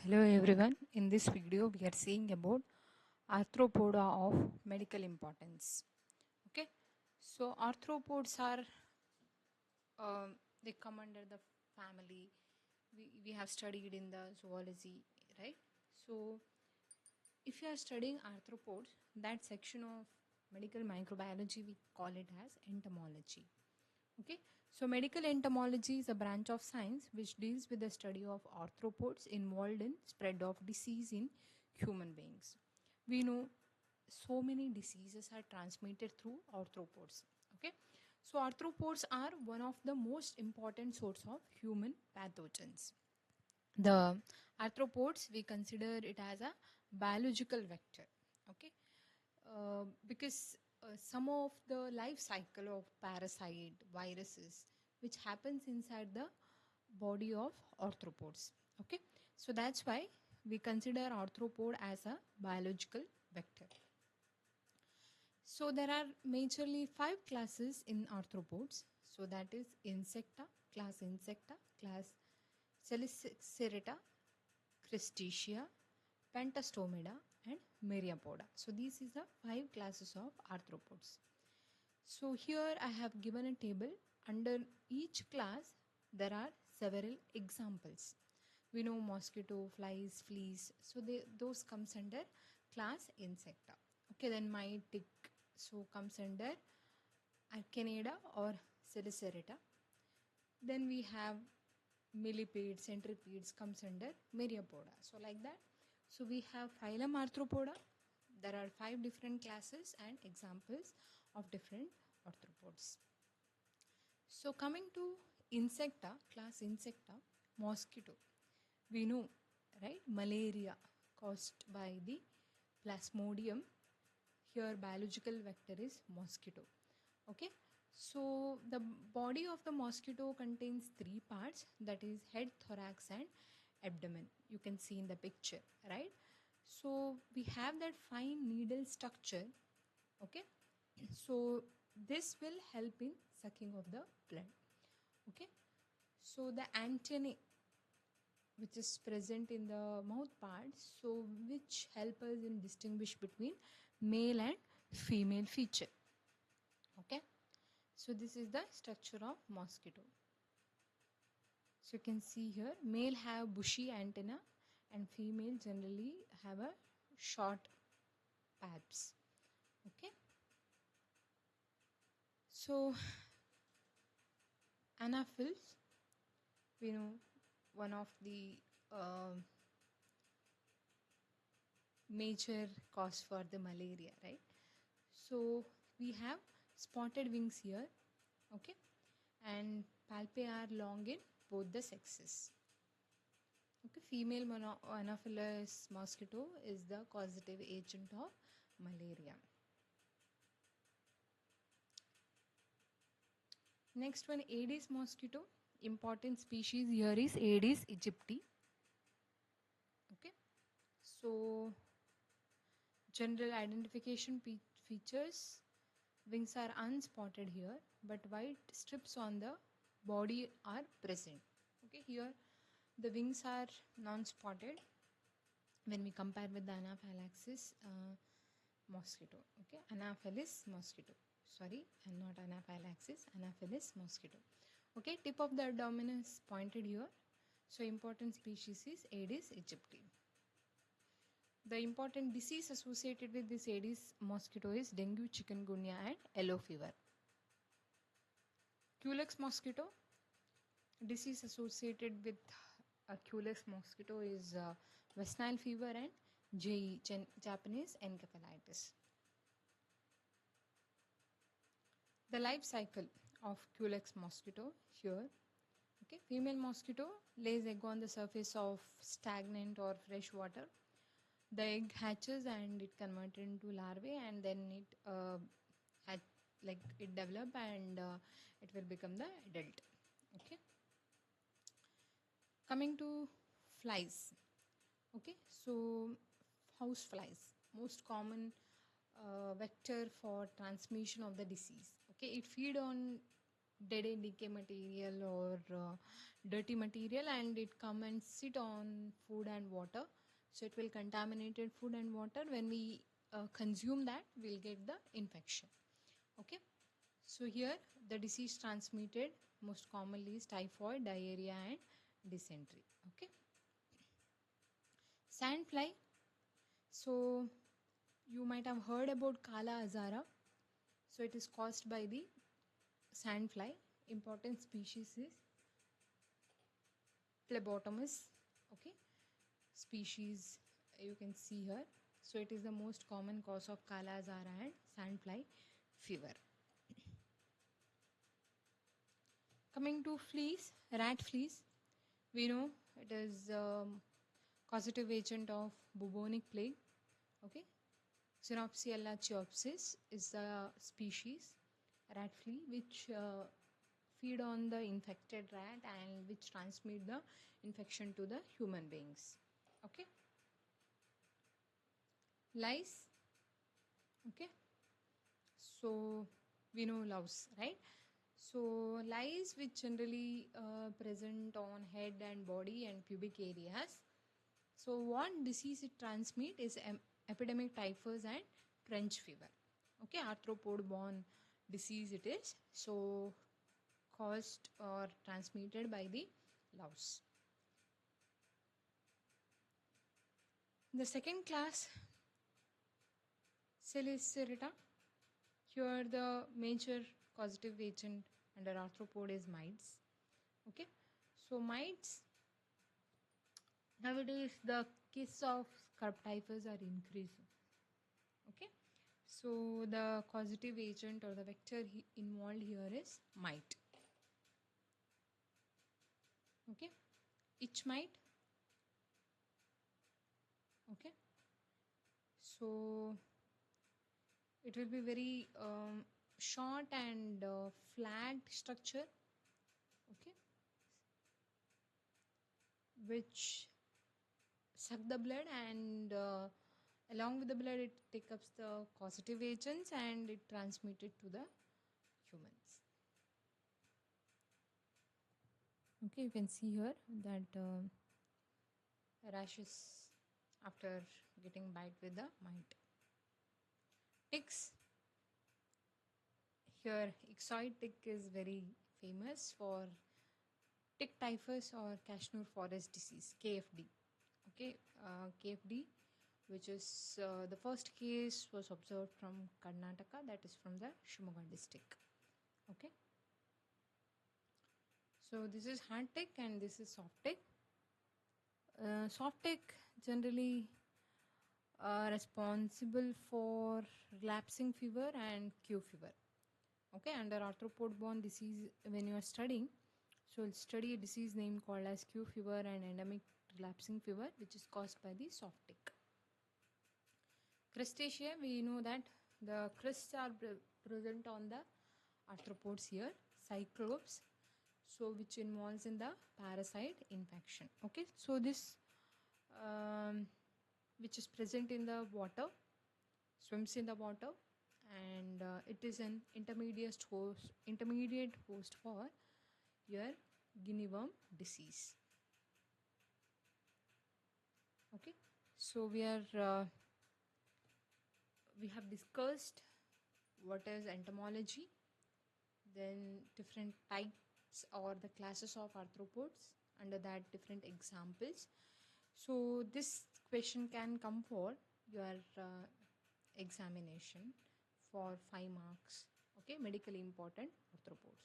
Hello everyone, in this video we are seeing about arthropoda of medical importance. Okay, so arthropods are they come under the family we have studied in the zoology, right? So if you are studying arthropods, that section of medical microbiology we call it as entomology. Okay, so medical entomology is a branch of science which deals with the study of arthropods involved in spread of disease in human beings. We know so many diseases are transmitted through arthropods. Okay, so arthropods are one of the most important source of human pathogens. The arthropods, we consider it as a biological vector. Okay, because some of the life cycle of parasite viruses which happens inside the body of arthropods. Okay, so that's why we consider arthropod as a biological vector. So there are majorly 5 classes in arthropods. So that is Insecta, class Chelicerata, Crustacea, Pentastomida and Myriapoda. So these is the 5 classes of arthropods. So here I have given a table. Under each class there are several examples. We know mosquito, flies, fleas. So those comes under class Insecta. Okay, then mite, tick, so comes under Archanida or Chelicerata. Then we have millipedes, centipedes comes under Myriapoda. So like that. So we have phylum Arthropoda. There are 5 different classes and examples of different arthropods. So coming to Insecta, class Insecta, mosquito. We know, right? Malaria caused by the Plasmodium. Here biological vector is mosquito. Okay, so the body of the mosquito contains 3 parts, that is head, thorax and abdomen. You can see in the picture, right? So we have that fine needle structure. Okay, so this will help in sucking of the blood. Okay, so the antennae which is present in the mouth part, so which help us in distinguish between male and female feature. Okay, so this is the structure of mosquito. So you can see here male have bushy antenna and female generally have a short palps. Okay, so anaphyls, we know one of the major cause for the malaria, right? So we have spotted wings here. Okay, and palpi are long in both the sexes. Okay, female Anopheles mosquito is the causative agent of malaria. Next one, Aedes mosquito. Important species here is Aedes aegypti. Okay, so general identification features: wings are unspotted here, but white strips on the body are present. Okay, here the wings are non-spotted when we compare with the Anaphylaxis mosquito. Okay, Anaphylis mosquito. Sorry, and not Anaphylaxis, Anaphylis mosquito. Okay, tip of the abdomen is pointed here. So important species is Aedes aegypti. The important disease associated with this Aedes mosquito is dengue, chikungunya and yellow fever. Culex mosquito. Disease associated with Culex mosquito is West Nile fever and JE, Japanese encephalitis. The life cycle of Culex mosquito here. Okay, female mosquito lays egg on the surface of stagnant or fresh water. The egg hatches and it converted into larvae, and then it develop and it will become the adult. Okay. Coming to flies. Okay, so house flies, most common vector for transmission of the disease. Okay, it feed on dead and decay material or dirty material, and it come and sit on food and water. So it will contaminated food and water. When we consume that, we'll get the infection. Okay. So here the disease transmitted most commonly is typhoid, diarrhea, and dysentery. Okay. Sand fly. So you might have heard about Kala Azara. So it is caused by the sand fly. Important species is phlebotomus. Okay. Species you can see here. So it is the most common cause of Kala Azara and sand fly fever. Coming to fleas, rat fleas, we know it is causative agent of bubonic plague. Okay, Xenopsiella chiopsis is the species rat flea which feed on the infected rat and which transmit the infection to the human beings. Okay, lice. Okay, so we know louse, right? So lice which generally present on head and body and pubic areas. So what disease it transmit is epidemic typhus and French fever. Okay, arthropod borne disease it is. So caused or transmitted by the louse. The second class, Selicerata. Here the major causative agent under arthropod is mites. Okay, so mites, nowadays the case of scrub typhus are increasing. Okay, so the causative agent or the vector involved here is mite. Okay, itch mite. Okay, so it will be very short and flat structure. Okay, which suck the blood, and along with the blood it takes up the causative agents and it transmitted to the humans. Okay, you can see here that rashes after getting bite with the mite. Ticks. Here ixoid tick is very famous for tick typhus or Kashmir forest disease, KFD. Okay, KFD, which is the first case was observed from Karnataka, that is from the Shimoga district. Okay, so this is hard tick and this is soft tick. Soft tick generally responsible for relapsing fever and Q fever. Okay, under arthropod borne disease, when you are studying, so you'll study a disease name called as Q fever and endemic relapsing fever, which is caused by the soft tick. Crustacea, we know that the crusts are present on the arthropods here. Cyclops, so which involves in the parasite infection. Okay, so this which is present in the water, swims in the water, and it is an intermediate host for your guinea worm disease. Okay, so we have discussed what is entomology, then different types or the classes of arthropods, under that different examples. So this question can come for your examination for 5 marks. Okay, medically important arthropod.